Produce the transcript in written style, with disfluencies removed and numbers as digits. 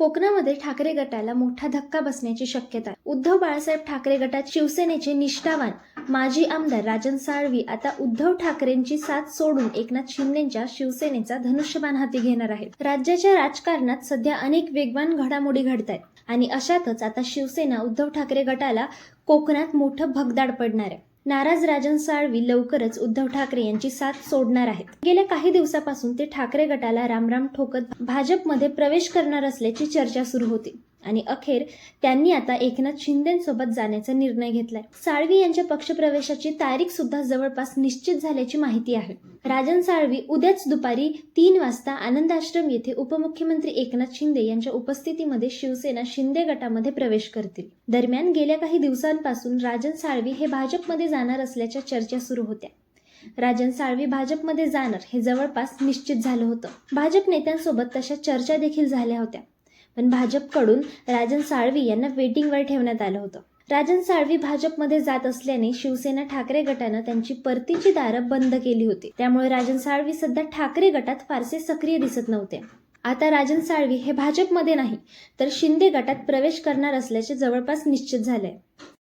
कोकणामध्ये ठाकरे गटाला मोठा धक्का बसण्याची शक्यता आहे. उद्धव बाळासाहेब ठाकरे गटात शिवसेनेचे निष्ठावान माजी आमदार राजन साळवी आता उद्धव ठाकरेंची साथ सोडून एकनाथ शिंदेच्या शिवसेनेचा धनुष्यबाण हाती घेणार आहेत. राज्याच्या राजकारणात सध्या अनेक वेगवान घडामोडी घडत आहेत आणि अशातच आता शिवसेना उद्धव ठाकरे गटाला कोकणात मोठं भगदाड पडणार आहे. नाराज राजन साळवी लवकरच उद्धव ठाकरे यांची साथ सोडणार आहेत. गेल्या काही दिवसापासून ते ठाकरे गटाला रामराम ठोकत भाजपमध्ये प्रवेश करणार असल्याची चर्चा सुरू होती आणि अखेर त्यांनी आता एकनाथ शिंदेसोबत जाण्याचा निर्णय घेतलाय. साळवी यांच्या पक्षप्रवेशाची तारीख सुद्धा जवळपास निश्चित झाल्याची माहिती आहे. राजन साळवी उद्याच दुपारी 3 वाजता आनंद आश्रम येथे उपमुख्यमंत्री एकनाथ शिंदे यांच्या उपस्थितीमध्ये शिवसेना शिंदे गटामध्ये प्रवेश करतील. दरम्यान गेल्या काही दिवसांपासून राजन साळवी हे भाजपमध्ये जाणार असल्याच्या चर्चा सुरू होत्या. राजन साळवी भाजपमध्ये जाणार हे जवळपास निश्चित झालं होतं. भाजप नेत्यांसोबत तशा चर्चा देखील झाल्या होत्या, पण भाजपकडून राजन साळवी यांना वेटिंगवर ठेवण्यात आलं होतं. राजन साळवी भाजपमध्ये जात असल्याने शिवसेना ठाकरे गटानं त्यांची परतीची दारं बंद केली होती. त्यामुळे राजन साळवी सध्या ठाकरे गटात फारसे सक्रिय दिसत नव्हते. आता राजन साळवी हे भाजपमध्ये नाही तर शिंदे गटात प्रवेश करणार असल्याचे जवळपास निश्चित झालंय.